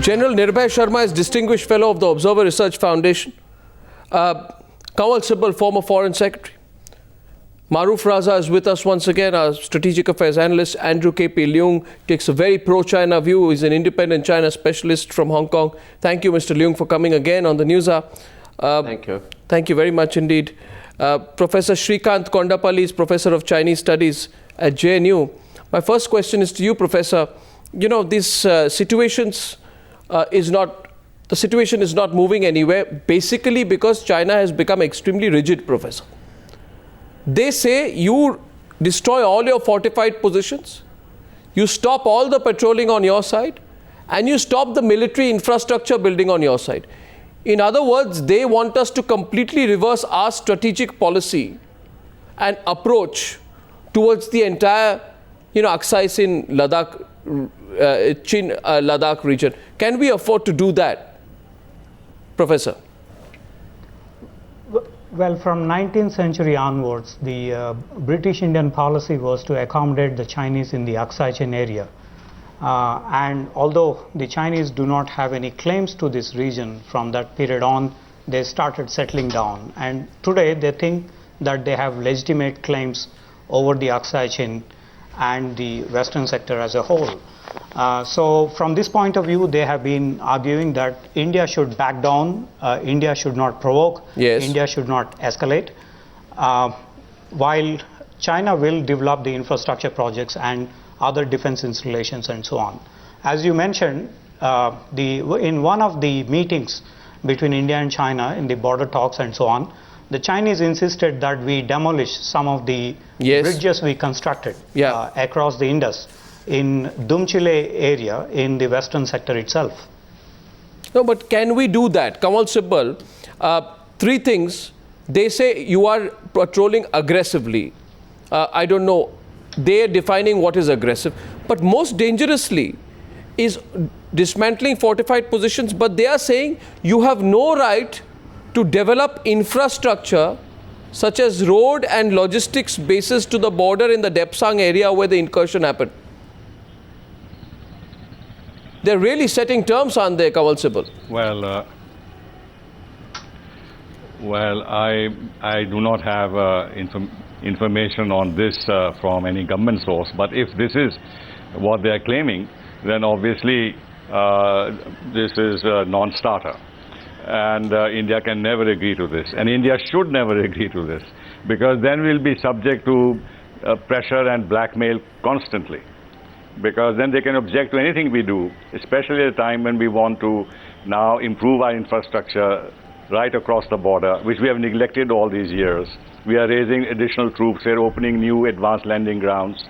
General Nirbhay Sharma is Distinguished Fellow of the Observer Research Foundation. Kanwal Sibal, former Foreign Secretary. Maruf Raza is with us once again, our Strategic Affairs Analyst. Andrew K.P. Leung takes a very pro-China view. He's an independent China specialist from Hong Kong. Thank you, Mr. Leung, for coming again on the Newshour. Thank you. Thank you very much indeed. Professor Shrikant Kondapalli is Professor of Chinese Studies at JNU. My first question is to you, Professor. You know, these situations the situation is not moving anywhere, basically because China has become extremely rigid, Professor. They say you destroy all your fortified positions, you stop all the patrolling on your side, and you stop the military infrastructure building on your side. In other words, they want us to completely reverse our strategic policy and approach towards the entire, Aksai Chin Ladakh, Ladakh region. Can we afford to do that, Professor? Well, from 19th century onwards, the British Indian policy was to accommodate the Chinese in the Aksai Chin area. And although the Chinese do not have any claims to this region, from that period on, they started settling down. And today they think that they have legitimate claims over the Aksai Chin and the western sector as a whole. So from this point of view, they have been arguing that India should back down, India should not provoke, yes. India should not escalate, while China will develop the infrastructure projects and other defense installations and so on. As you mentioned, in one of the meetings between India and China in the border talks and so on, the Chinese insisted that we demolish some of the bridges we constructed across the Indus in Dumchile area in the western sector itself. No, but can we do that? Kanwal Sibal, three things. They say you are patrolling aggressively. I don't know. They are defining what is aggressive. But most dangerously is dismantling fortified positions. But they are saying you have no right to develop infrastructure such as road and logistics bases to the border in the Depsang area where the incursion happened. They're really setting terms, aren't they, Kanwal Sibal? Well, I do not have information on this from any government source, but if this is what they are claiming, then obviously this is a non-starter. And India can never agree to this. And India should never agree to this, because then we'll be subject to pressure and blackmail constantly. Because then they can object to anything we do, especially at a time when we want to now improve our infrastructure right across the border, which we have neglected all these years. We are raising additional troops, we're opening new advanced landing grounds.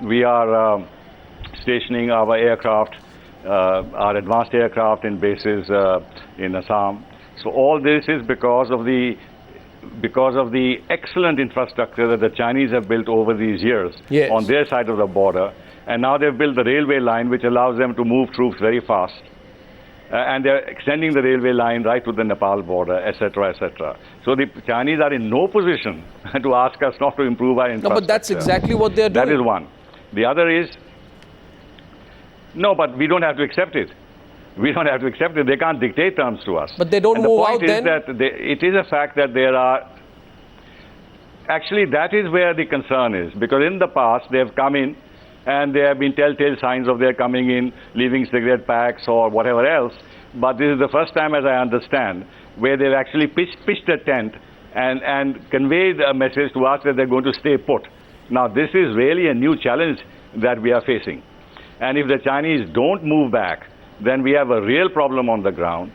We are stationing our aircraft, our advanced aircraft in bases in Assam. So all this is because of the excellent infrastructure that the Chinese have built over these years on their side of the border. And now they've built the railway line, which allows them to move troops very fast. And they're extending the railway line right to the Nepal border, etc., etc. So the Chinese are in no position to ask us not to improve our infrastructure. No, but that's exactly what they're doing. That is one. The other is, no, but we don't have to accept it. We don't have to accept it. They can't dictate terms to us. But they don't move out then? The point is that it is a fact that there are... Actually, that is where the concern is. Because in the past, they have come in and there have been telltale signs of their coming in, leaving cigarette packs or whatever else. But this is the first time, as I understand, where they've actually pitched a tent and conveyed a message to us that they're going to stay put. Now, this is really a new challenge that we are facing. And if the Chinese don't move back, then we have a real problem on the ground,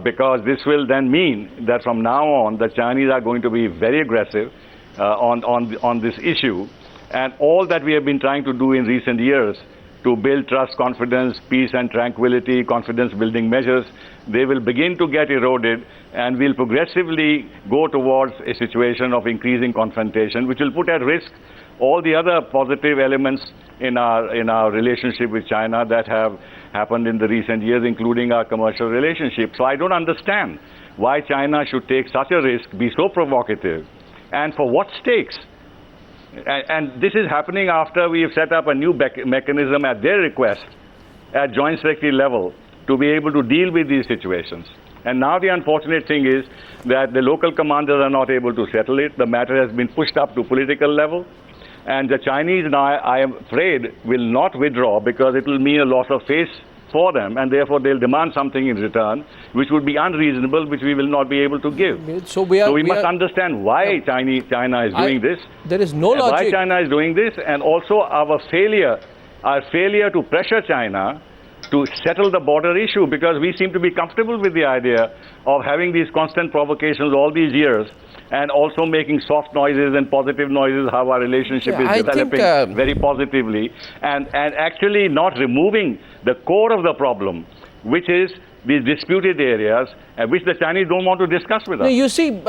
because this will then mean that from now on, the Chinese are going to be very aggressive on this issue. And all that we have been trying to do in recent years to build trust, confidence, peace and tranquility, confidence-building measures, they will begin to get eroded, and we'll progressively go towards a situation of increasing confrontation, which will put at risk all the other positive elements in our relationship with China that have happened in the recent years, including our commercial relationship. So I don't understand why China should take such a risk, be so provocative, and for what stakes. And this is happening after we have set up a new mechanism at their request at Joint Secretary level to be able to deal with these situations. And now the unfortunate thing is that the local commanders are not able to settle it. The matter has been pushed up to political level. And the Chinese now, I am afraid, will not withdraw because it will mean a loss of face for them, and therefore they'll demand something in return, which would be unreasonable, which we will not be able to give. So we must understand why China is doing this. There is no logic. Why China is doing this, and also our failure to pressure China to settle the border issue, because we seem to be comfortable with the idea of having these constant provocations all these years, and also making soft noises and positive noises, how our relationship is developing very positively, and actually not removing the core of the problem, which is these disputed areas, which the Chinese don't want to discuss with us. No, you see,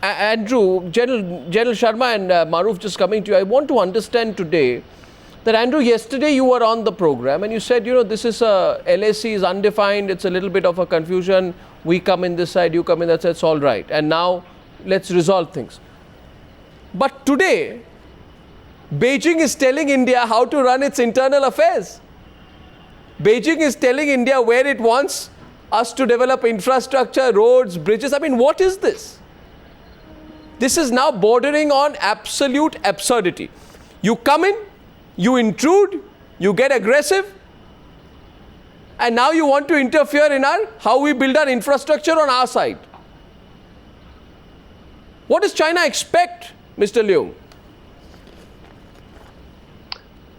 Andrew, General Sharma and Maruf, just coming to you, I want to understand today that, Andrew, yesterday you were on the program and you said, you know, this is LAC is undefined, it's a little bit of a confusion, we come in this side, you come in that side, it's all right, and now let's resolve things. But today, Beijing is telling India how to run its internal affairs. Beijing is telling India where it wants us to develop infrastructure, roads, bridges. I mean, what is this? This is now bordering on absolute absurdity. You come in, you intrude, you get aggressive, and now you want to interfere in how we build our infrastructure on our side. What does China expect, Mr. Leung?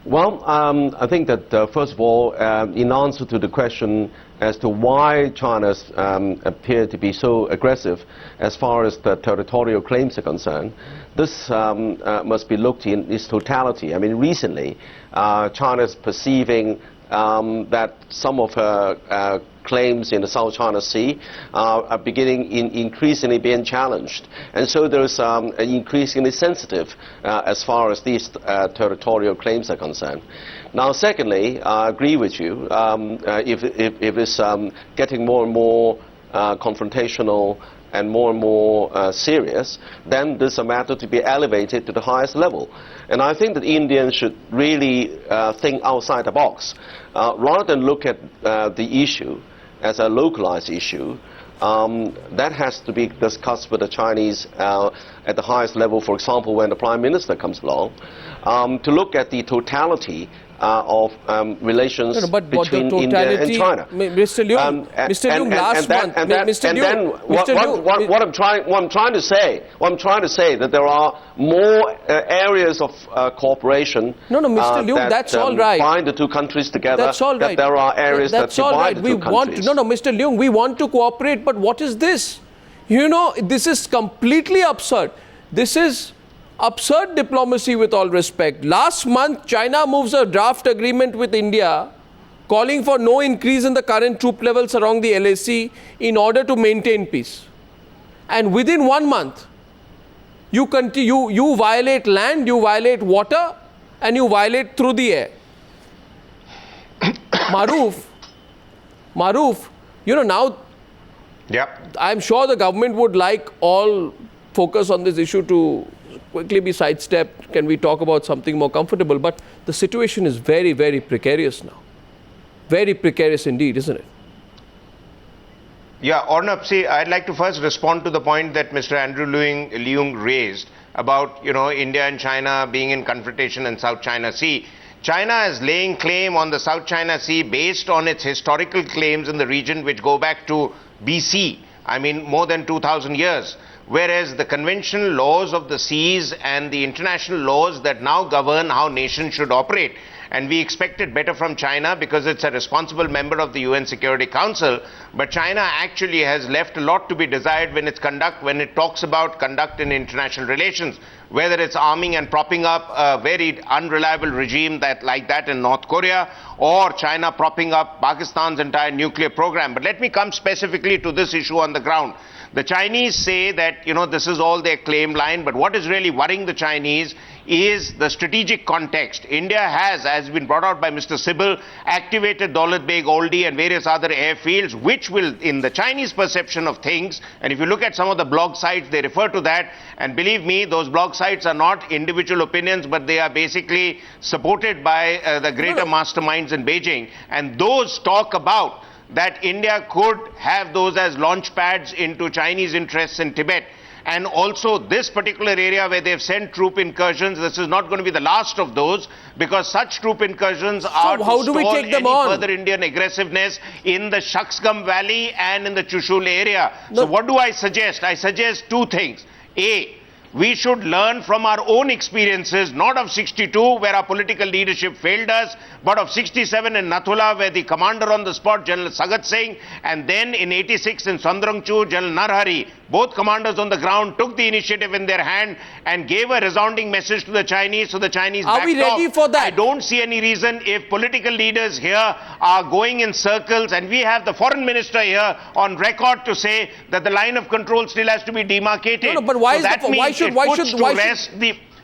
Well, I think that first of all, in answer to the question as to why China appear to be so aggressive as far as the territorial claims are concerned, this must be looked in its totality. I mean, recently, China is perceiving that some of her claims in the South China Sea are beginning increasingly being challenged. And so there's an increasingly sensitive as far as these territorial claims are concerned. Now, secondly, I agree with you. If it's getting more and more confrontational and more serious, then there's a matter to be elevated to the highest level. And I think that Indians should really think outside the box. Rather than look at the issue as a localized issue, that has to be discussed with the Chinese at the highest level, for example, when the Prime Minister comes along, to look at the totality of relations between India and China. Mr. Leung, what I'm trying to say that there are more areas of cooperation. Mr. Leung, that's all right. Bind the two countries together. That's all right. That there are areas that divide the two countries. Mr. Leung, we want to cooperate, but what is this? You know, this is completely absurd. This is absurd diplomacy, with all respect. Last month, China moves a draft agreement with India calling for no increase in the current troop levels along the LAC in order to maintain peace. And within 1 month, you violate land, you violate water, and you violate through the air. Maruf, you know, now, I'm sure the government would like all focus on this issue to quickly be sidestepped. Can we talk about something more comfortable? But the situation is very, very precarious now. Very precarious indeed, isn't it? Yeah, Arnab, see, I'd like to first respond to the point that Mr. Andrew Leung raised about, you know, India and China being in confrontation in South China Sea. China is laying claim on the South China Sea based on its historical claims in the region, which go back to BC, I mean more than 2,000 years. Whereas the conventional laws of the seas and the international laws that now govern how nations should operate, and we expected better from China because it's a responsible member of the UN Security Council, but China actually has left a lot to be desired when it talks about conduct in international relations, whether it's arming and propping up a very unreliable regime like that in North Korea, or China propping up Pakistan's entire nuclear program. But let me come specifically to this issue on the ground. The Chinese say that, this is all their claim line, but what is really worrying the Chinese is the strategic context. India has, as been brought out by Mr. Sibal, activated Daulat Beg, Oldie and various other airfields, which will, in the Chinese perception of things, and if you look at some of the blog sites, they refer to that, and believe me, those blog sites are not individual opinions, but they are basically supported by the greater masterminds in Beijing, and those talk about that India could have those as launch pads into Chinese interests in Tibet. And also this particular area where they've sent troop incursions, this is not going to be the last of those, because such troop incursions are to stall any further Indian aggressiveness in the Shaksgam Valley and in the Chushul area. So what do I suggest? I suggest two things. A, we should learn from our own experiences, not of 62 where our political leadership failed us, but of 67 in Nathula where the commander on the spot, General Sagat Singh, and then in 86 in Sandrangchu, General Narhari, both commanders on the ground took the initiative in their hand and gave a resounding message to the Chinese, so the Chinese backed off. Are we ready for that? I don't see any reason if political leaders here are going in circles, and we have the foreign minister here on record to say that the line of control still has to be demarcated. No, but why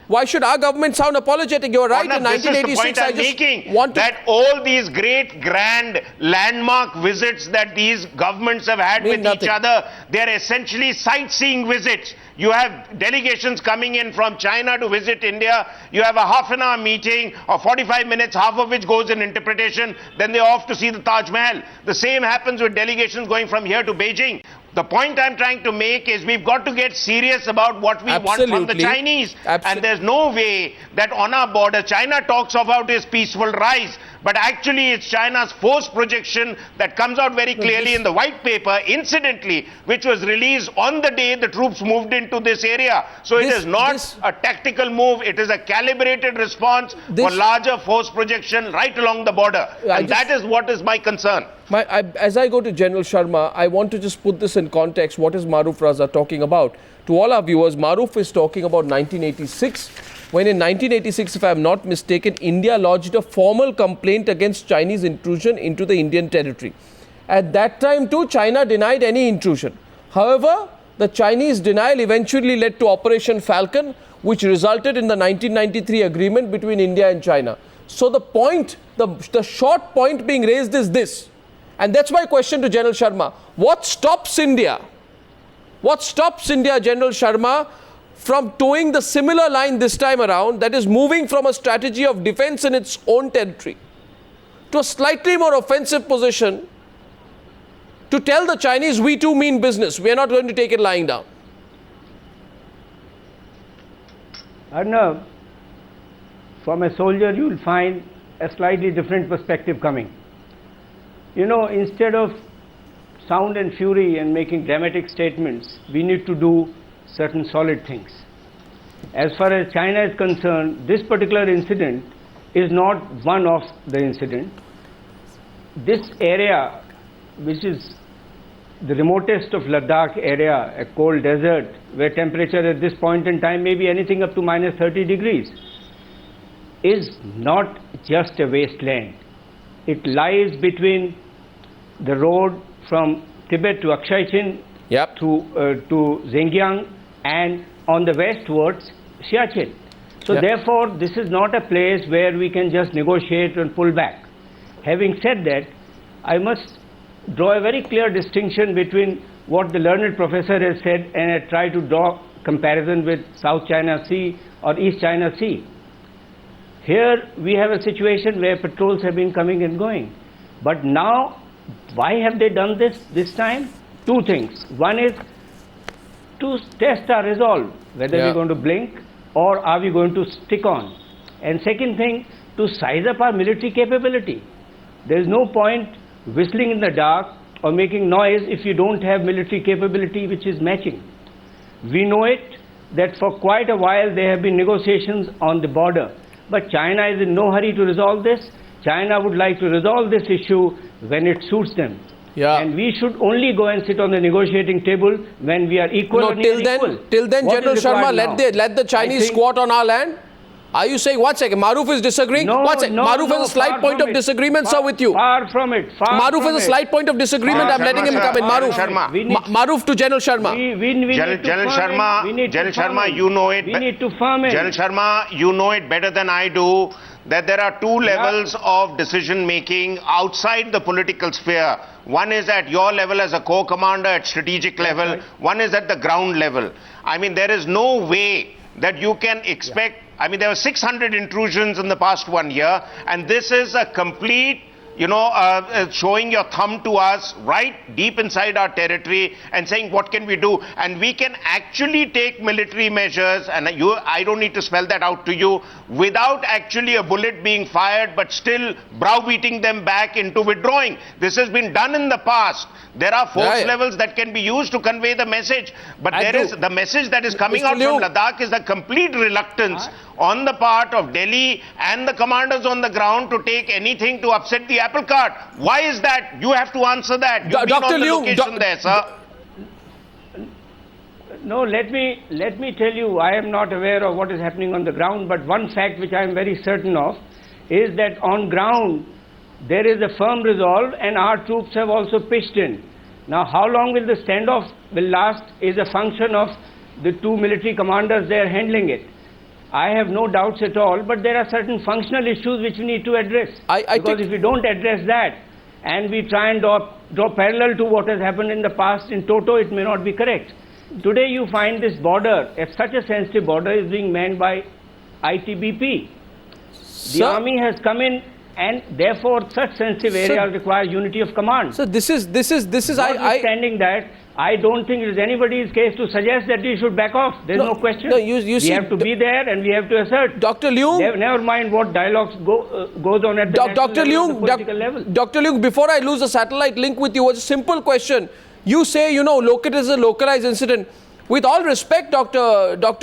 why should our government sound apologetic? You're right. In 1986, I just want that all these great, grand, landmark visits that these governments have had with each other, they're essentially sightseeing visits. You have delegations coming in from China to visit India. You have a half-an-hour meeting of 45 minutes, half of which goes in interpretation. Then they're off to see the Taj Mahal. The same happens with delegations going from here to Beijing. The point I'm trying to make is we've got to get serious about what we want from the Chinese. And there's no way that on our border, China talks about its peaceful rise, but actually it's China's force projection that comes out very clearly in the white paper, incidentally, which was released on the day the troops moved into this area. So it is not a tactical move, it is a calibrated response for larger force projection right along the border. And that is what is my concern. As I go to General Sharma, I want to just put this in context. What is Maruf Raza talking about? To all our viewers, Maruf is talking about 1986, when in 1986, if I am not mistaken, India lodged a formal complaint against Chinese intrusion into the Indian territory. At that time too, China denied any intrusion. However, the Chinese denial eventually led to Operation Falcon, which resulted in the 1993 agreement between India and China. So the point, the short point being raised is this. And that's my question to General Sharma. What stops India? What stops India, General Sharma, from towing the similar line this time around, that is moving from a strategy of defense in its own territory to a slightly more offensive position to tell the Chinese, we too mean business, we are not going to take it lying down? Arnav, from a soldier you will find a slightly different perspective coming. You know, instead of sound and fury and making dramatic statements, we need to do certain solid things. As far as China is concerned, this particular incident is not one of the incident. This area, which is the remotest of Ladakh area, a cold desert, where temperature at this point in time may be anything up to minus 30 degrees, is not just a wasteland. It lies between the road from Tibet to Aksai Chin to Xinjiang, and on the west towards Siachen. So therefore, this is not a place where we can just negotiate and pull back. Having said that, I must draw a very clear distinction between what the learned professor has said and I try to draw comparison with South China Sea or East China Sea. Here we have a situation where patrols have been coming and going. But now, why have they done this time? Two things. One is to test our resolve, whether we're going to blink or are we going to stick on. And second thing, to size up our military capability. There is no point whistling in the dark or making noise if you don't have military capability which is matching. We know it that for quite a while there have been negotiations on the border, but China is in no hurry to resolve this. China would like to resolve this issue when it suits them. And we should only go and sit on the negotiating table when we are equal or nearly equal. Till then, General Sharma, let the Chinese squat on our land? Are you saying, one second, Maruf is disagreeing? No, One second, no, Maruf no, has a slight far point from of it. disagreement, sir, with you. Far from it. Maruf has a slight point of disagreement. I'm letting him come in. Maruf. Maruf to General Sharma. General Sharma, you know it. We need to firm it. General Sharma, you know it better than I do that there are two levels of decision making outside the political sphere. One is at your level as a corps commander at strategic level. Right. One is at the ground level. I mean, there is no way that you can expect. I mean, there were 600 intrusions in the past 1 year, and this is a complete, showing your thumb to us right deep inside our territory and saying, what can we do? And we can actually take military measures, and I don't need to spell that out to you, without actually a bullet being fired, but still browbeating them back into withdrawing. This has been done in the past. There are force levels that can be used to convey the message, but the message that is coming out from Ladakh is a complete reluctance on the part of Delhi and the commanders on the ground to take anything to upset the apple cart. Why is that? You have to answer that. You've been on the location there, sir. No, let me tell you, I am not aware of what is happening on the ground, but one fact which I am very certain of is that on ground there is a firm resolve and our troops have also pitched in. Now, how long will the standoff will last is a function of the two military commanders there handling it. I have no doubts at all, but there are certain functional issues which we need to address. Because if we don't address that and we try and draw parallel to what has happened in the past in toto, it may not be correct. Today you find this border, such a sensitive border, is being manned by ITBP. The army has come in, and therefore such sensitive areas require unity of command. So this is Notwithstanding that, I don't think it is anybody's case to suggest that we should back off. There's no question. No, we have to be there and we have to assert. Dr. Leung, never mind what dialogues goes on at the political level. Dr. Leung, before I lose the satellite link with you, a simple question. You say, it is a localized incident. With all respect, Dr.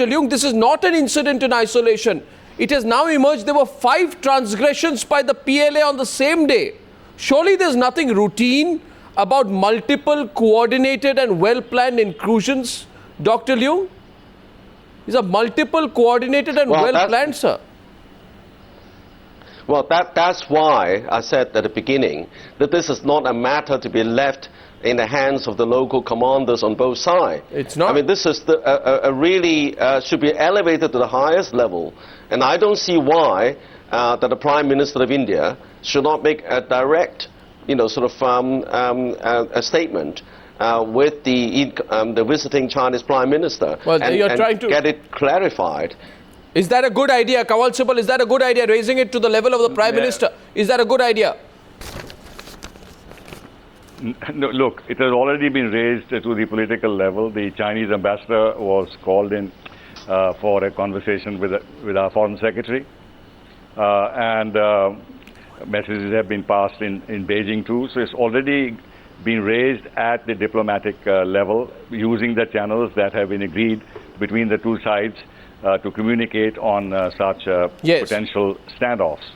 Leung, this is not an incident in isolation. It has now emerged there were 5 transgressions by the PLA on the same day. Surely there's nothing routine about multiple coordinated and well-planned incursions, Dr. Leung? These are multiple coordinated and well-planned, sir. Well, that's why I said at the beginning that this is not a matter to be left in the hands of the local commanders on both sides. It's not. I mean, this is really should be elevated to the highest level. And I don't see why that the Prime Minister of India should not make a direct, a statement with the visiting Chinese Prime Minister and get it clarified. Is that a good idea, Kawal Sibal? Is that a good idea, raising it to the level of the Prime Minister? Is that a good idea? No, look, it has already been raised to the political level. The Chinese ambassador was called in for a conversation with our foreign secretary, and messages have been passed in Beijing too. So it's already been raised at the diplomatic level using the channels that have been agreed between the two sides to communicate on such potential standoffs.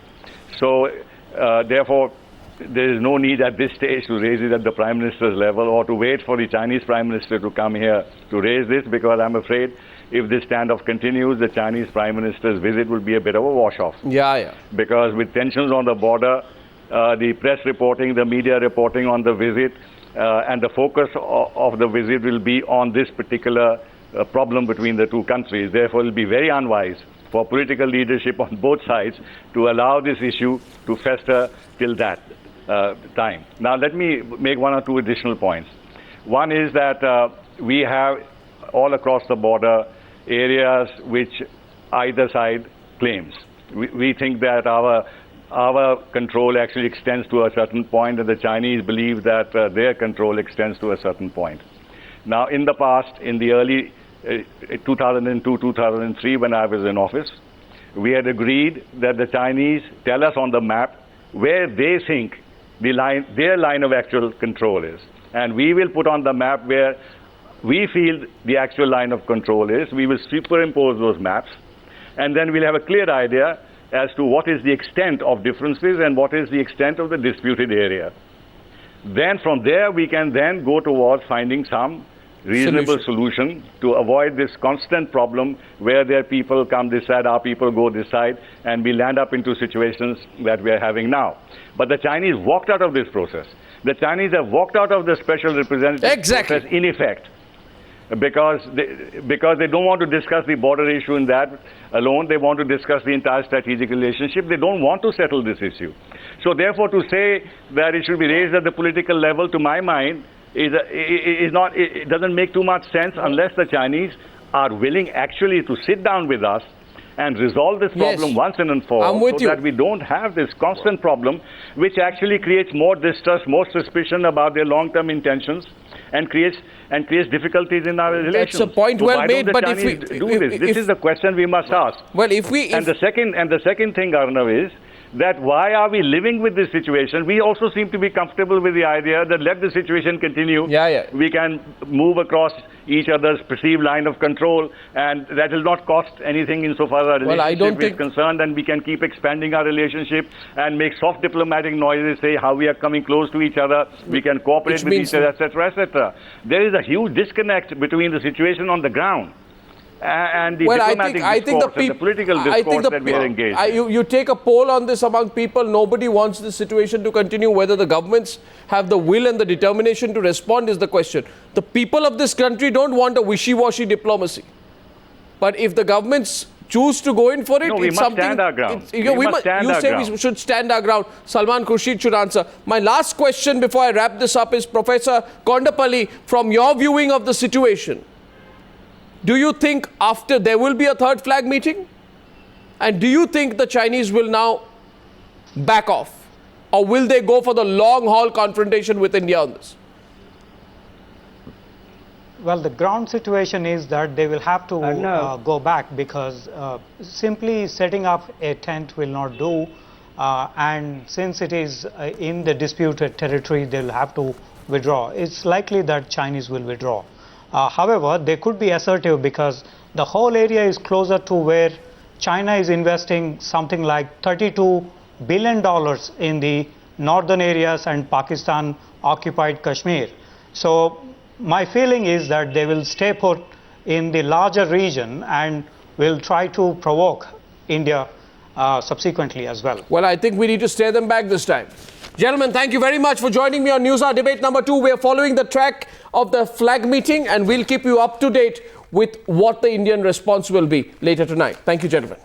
So therefore, there is no need at this stage to raise it at the Prime Minister's level or to wait for the Chinese Prime Minister to come here to raise this, because I'm afraid if this standoff continues, the Chinese Prime Minister's visit will be a bit of a wash-off. Yeah. Because with tensions on the border, the press reporting, the media reporting on the visit, and the focus of the visit will be on this particular problem between the two countries. Therefore, it will be very unwise for political leadership on both sides to allow this issue to fester till that time. Now, let me make 1 or 2 additional points. One is that we have all across the border areas which either side claims. We think that our control actually extends to a certain point, and the Chinese believe that their control extends to a certain point. Now, in the past, in the early 2002, 2003, when I was in office, we had agreed that the Chinese tell us on the map where they think their line of actual control is. And we will put on the map where we feel the actual line of control is. We will superimpose those maps, and then we'll have a clear idea as to what is the extent of differences and what is the extent of the disputed area. Then from there we can then go towards finding some reasonable solution to avoid this constant problem where their people come this side, our people go this side, and we land up into situations that we are having now. But the Chinese walked out of this process. The Chinese have walked out of the special representative process in effect, because they don't want to discuss the border issue in that alone. They want to discuss the entire strategic relationship. They don't want to settle this issue. So therefore, to say that it should be raised at the political level, to my mind, it doesn't make too much sense unless the Chinese are willing actually to sit down with us and resolve this problem once and for all, so that we don't have this constant problem which actually creates more distrust, more suspicion about their long-term intentions, and creates difficulties in our relations. That's a point well made, but if we do this is the question we must ask. Well, the second thing, Arnav, is that why are we living with this situation? We also seem to be comfortable with the idea that let the situation continue. We can move across each other's perceived line of control, and that will not cost anything insofar as our relationship is concerned, and we can keep expanding our relationship and make soft diplomatic noises, say how we are coming close to each other, we can cooperate with each other, etc., etc. There is a huge disconnect between the situation on the ground and the diplomatic discourse and the political discourse that we are engaged in. You take a poll on this among people, nobody wants this situation to continue. Whether the governments have the will and the determination to respond is the question. The people of this country don't want a wishy-washy diplomacy. But if the governments choose to go in for it, we must stand our ground. We should stand our ground. Salman Khurshid should answer. My last question before I wrap this up is, Professor Kondapalli, from your viewing of the situation, do you think after there will be a third flag meeting? And do you think the Chinese will now back off? Or will they go for the long-haul confrontation with India on this? Well, the ground situation is that they will have to go back, because simply setting up a tent will not do. And since it is in the disputed territory, they will have to withdraw. It's likely that Chinese will withdraw. However, they could be assertive, because the whole area is closer to where China is investing something like $32 billion in the northern areas and Pakistan occupied Kashmir. So my feeling is that they will stay put in the larger region and will try to provoke India subsequently as well. Well, I think we need to steer them back this time. Gentlemen, thank you very much for joining me on Newshour Debate number 2. We are following the track of the flag meeting, and we'll keep you up to date with what the Indian response will be later tonight. Thank you, gentlemen.